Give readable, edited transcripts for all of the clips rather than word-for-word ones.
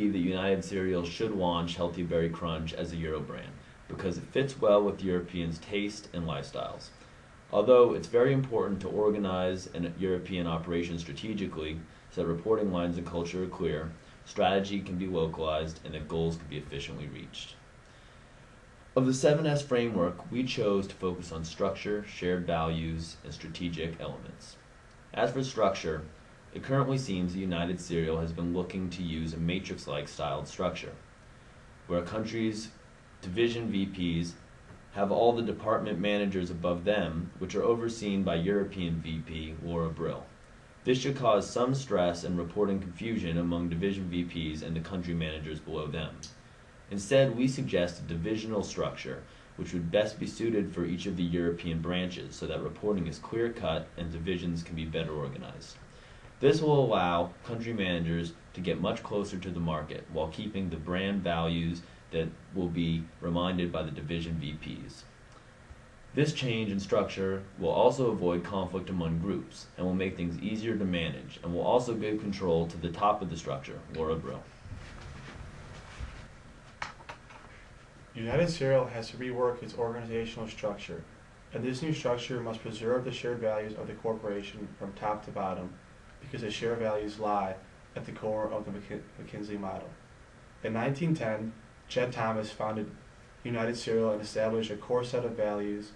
believe that United Cereals should launch Healthy Berry Crunch as a Euro brand because it fits well with Europeans' taste and lifestyles. Although it's very important to organize an European operation strategically so that reporting lines and culture are clear, strategy can be localized, and that goals can be efficiently reached. Of the 7S framework, we chose to focus on structure, shared values, and strategic elements. As for structure, it currently seems that United Cereal has been looking to use a matrix-like styled structure, where a country's division VPs have all the department managers above them, which are overseen by European VP Laura Brill. This should cause some stress and reporting confusion among division VPs and the country managers below them. Instead, we suggest a divisional structure, which would best be suited for each of the European branches so that reporting is clear-cut and divisions can be better organized. This will allow country managers to get much closer to the market while keeping the brand values that will be reminded by the division VPs. This change in structure will also avoid conflict among groups and will make things easier to manage and will also give control to the top of the structure, Laura Brill. United Cereal has to rework its organizational structure, and this new structure must preserve the shared values of the corporation from top to bottom, because the shared values lie at the core of the McKinsey model. In 1910, Jed Thomas founded United Cereal and established a core set of values,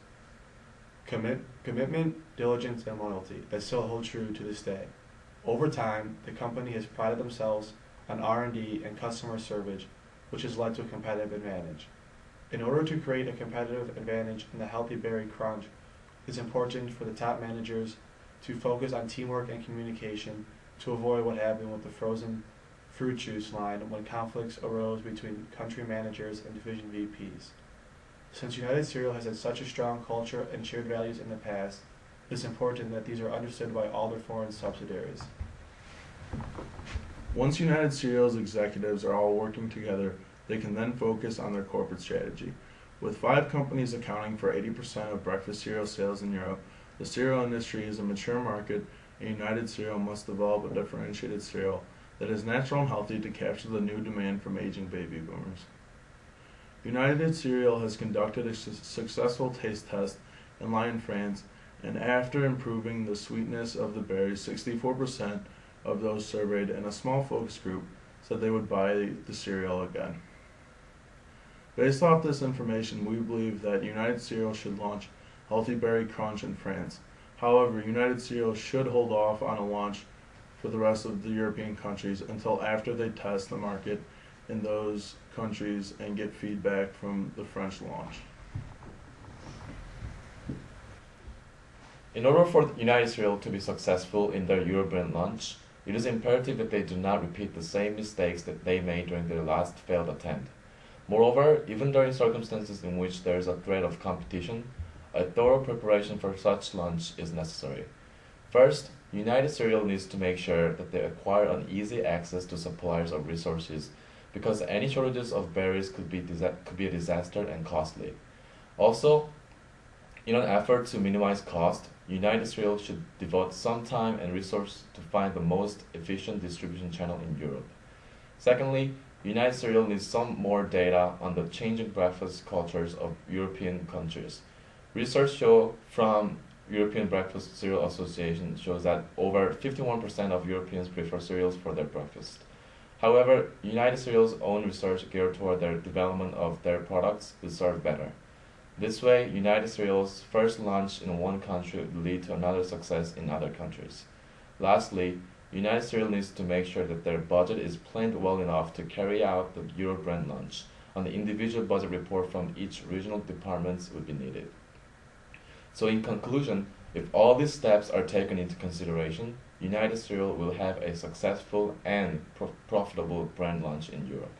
commitment, diligence, and loyalty, that still hold true to this day. Over time, the company has prided themselves on R&D and customer service, which has led to a competitive advantage. In order to create a competitive advantage in the Healthy Berry Crunch, it's important for the top managers to focus on teamwork and communication to avoid what happened with the frozen fruit juice line when conflicts arose between country managers and division VPs. Since United Cereal has had such a strong culture and shared values in the past, it's important that these are understood by all their foreign subsidiaries. Once United Cereal's executives are all working together, they can then focus on their corporate strategy. With 5 companies accounting for 80% of breakfast cereal sales in Europe, the cereal industry is a mature market, and United Cereal must develop a differentiated cereal that is natural and healthy to capture the new demand from aging baby boomers. United Cereal has conducted a successful taste test in Lyon, France, and after improving the sweetness of the berries, 64% of those surveyed in a small focus group said they would buy the cereal again. Based off this information, we believe that United Cereal should launch Healthy Berry Crunch in France. However, United Cereal should hold off on a launch for the rest of the European countries until after they test the market in those countries and get feedback from the French launch. In order for United Cereal to be successful in their Euro brand launch, it is imperative that they do not repeat the same mistakes that they made during their last failed attempt. Moreover, even during circumstances in which there is a threat of competition, a thorough preparation for such launch is necessary. First, United Cereal needs to make sure that they acquire an easy access to suppliers of resources, because any shortages of berries could be a disaster and costly. Also, in an effort to minimize cost, United Cereal should devote some time and resource to find the most efficient distribution channel in Europe. Secondly, United Cereal needs some more data on the changing breakfast cultures of European countries. Research from European Breakfast Cereal Association shows that over 51% of Europeans prefer cereals for their breakfast. However, United Cereal's own research geared toward their development of their products will serve better. This way, United Cereal's first launch in one country will lead to another success in other countries. Lastly, United Cereal needs to make sure that their budget is planned well enough to carry out the Euro brand launch, and the individual budget report from each regional departments would be needed. So in conclusion, if all these steps are taken into consideration, United Cereal will have a successful and profitable brand launch in Europe.